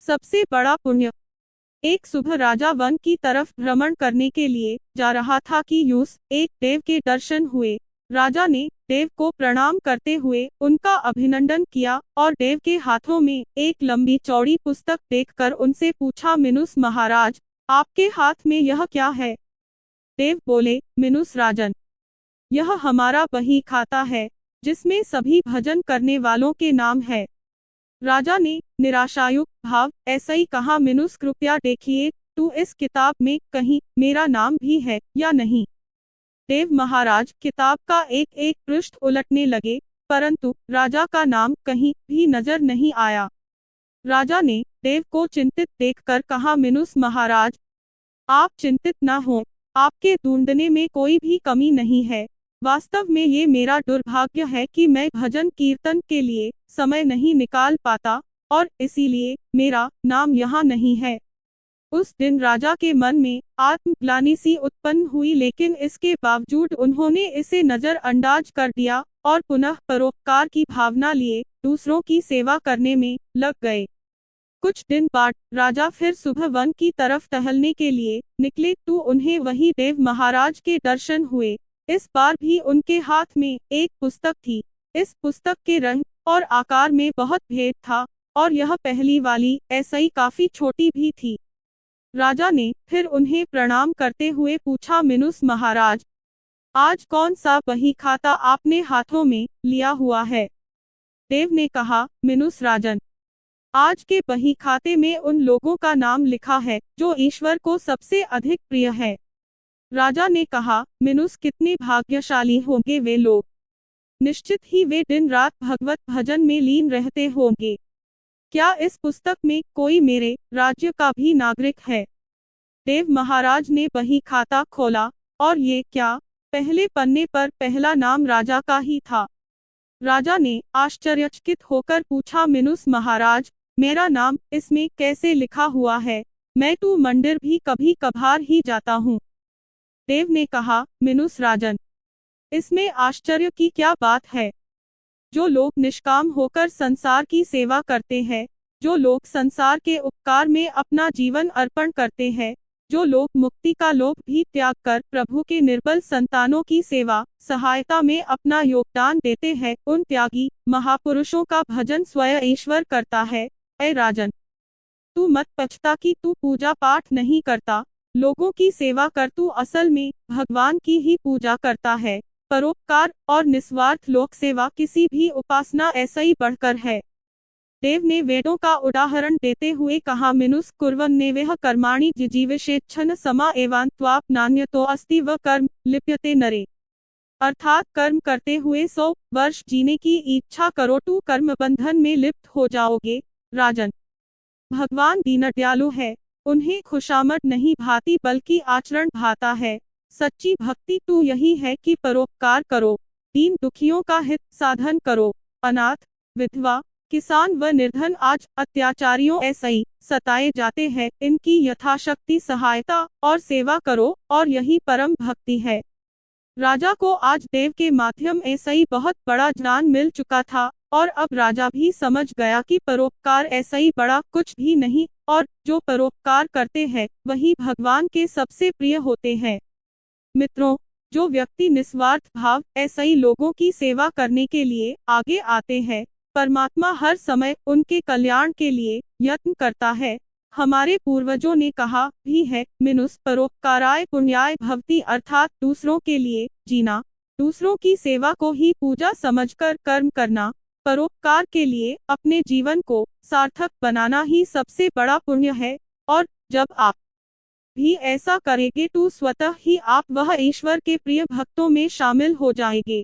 सबसे बड़ा पुण्य। एक सुबह राजा वन की तरफ भ्रमण करने के लिए जा रहा था कि यूस एक देव के दर्शन हुए। राजा ने देव को प्रणाम करते हुए उनका अभिनंदन किया और देव के हाथों में एक लंबी चौड़ी पुस्तक देखकर उनसे पूछा, मिनुस महाराज, आपके हाथ में यह क्या है? देव बोले, मिनुस राजन, यह हमारा बही खाता है जिसमें सभी भजन करने वालों के नाम है। राजा ने निराशायुक्त भाव ऐसा ही कहा, मिनुस कृपया देखिए तो इस किताब में कहीं मेरा नाम भी है या नहीं। देव महाराज किताब का एक एक पृष्ठ उलटने लगे, परंतु राजा का नाम कहीं भी नजर नहीं आया। राजा ने देव को चिंतित देखकर कहा, मिनुस महाराज, आप चिंतित न हो, आपके ढूंढने में कोई भी कमी नहीं है। वास्तव में ये मेरा दुर्भाग्य है कि मैं भजन कीर्तन के लिए समय नहीं निकाल पाता और इसीलिए मेरा नाम यहाँ नहीं है। उस दिन राजा के मन में आत्मग्लानि सी उत्पन्न हुई, लेकिन इसके बावजूद उन्होंने इसे नजरअंदाज कर दिया और पुनः परोपकार की भावना लिए दूसरों की सेवा करने में लग गए। कुछ दिन बाद राजा फिर सुबह वन की तरफ टहलने के लिए निकले तो उन्हें वही देव महाराज के दर्शन हुए। इस बार भी उनके हाथ में एक पुस्तक थी। इस पुस्तक के रंग और आकार में बहुत भेद था और यह पहली वाली ऐसा ही काफी छोटी भी थी। राजा ने फिर उन्हें प्रणाम करते हुए पूछा, मिनुस महाराज, आज कौन सा बही खाता आपने हाथों में लिया हुआ है? देव ने कहा, मिनुस राजन, आज के बही खाते में उन लोगों का नाम लिखा है जो ईश्वर को सबसे अधिक प्रिय है। राजा ने कहा, मिनुस कितने भाग्यशाली होंगे वे लोग, निश्चित ही वे दिन रात भगवत भजन में लीन रहते होंगे। क्या इस पुस्तक में कोई मेरे राज्य का भी नागरिक है? देव महाराज ने बही खाता खोला और ये क्या, पहले पन्ने पर पहला नाम राजा का ही था। राजा ने आश्चर्यचकित होकर पूछा, मिनुस महाराज, मेरा नाम इसमें कैसे लिखा हुआ है? मैं तो मंदिर भी कभी कभार ही जाता हूँ। देव ने कहा, मिनुस राजन, इसमें आश्चर्य की क्या बात है? जो लोग निष्काम होकर संसार की सेवा करते हैं, जो लोग संसार के उपकार में अपना जीवन अर्पण करते हैं, जो लोग मुक्ति का लोभ भी त्याग कर प्रभु के निर्बल संतानों की सेवा सहायता में अपना योगदान देते हैं, उन त्यागी महापुरुषों का भजन स्वयं ईश्वर करता है। ऐ राजन, तू मत पछता कि तू पूजा पाठ नहीं करता, लोगों की सेवा कर, तू असल में भगवान की ही पूजा करता है। परोपकार और निस्वार्थ लोक सेवा किसी भी उपासना ऐसा ही बढ़कर है। देव ने वेदों का उदाहरण देते हुए कहा, मिनुस कुर्वन्नेवेह कर्माणि जिजीविषेच्छन समा एवान्त्वाप नान्यतो अस्ति व कर्म लिप्यते नरे। अर्थात कर्म करते हुए 100 वर्ष जीने की इच्छा करो तो कर्म बंधन में लिप्त हो जाओगे। राजन, भगवान दीन दयालु है, उन्हें खुशामद नहीं भाती बल्कि आचरण भाता है। सच्ची भक्ति तो यही है कि परोपकार करो, दीन दुखियों का हित साधन करो। अनाथ, विधवा, किसान व निर्धन आज अत्याचारियों ऐसे ही सताए जाते हैं, इनकी यथाशक्ति सहायता और सेवा करो और यही परम भक्ति है। राजा को आज देव के माध्यम ऐसा ही बहुत बड़ा ज्ञान मिल चुका था और अब राजा भी समझ गया कि परोपकार ऐसा ही बड़ा कुछ भी नहीं और जो परोपकार करते हैं वही भगवान के सबसे प्रिय होते हैं। मित्रों, जो व्यक्ति निस्वार्थ भाव ऐसा ही लोगों की सेवा करने के लिए आगे आते हैं, परमात्मा हर समय उनके कल्याण के लिए यत्न करता है। हमारे पूर्वजों ने कहा भी है, मिनुस परोपकाराय पुण्याय भवति, अर्थात दूसरों के लिए जीना, दूसरों की सेवा को ही पूजा समझकर कर्म करना, परोपकार के लिए अपने जीवन को सार्थक बनाना ही सबसे बड़ा पुण्य है। और जब आप भी ऐसा करेंगे तो स्वतः ही आप वह ईश्वर के प्रिय भक्तों में शामिल हो जाएंगे।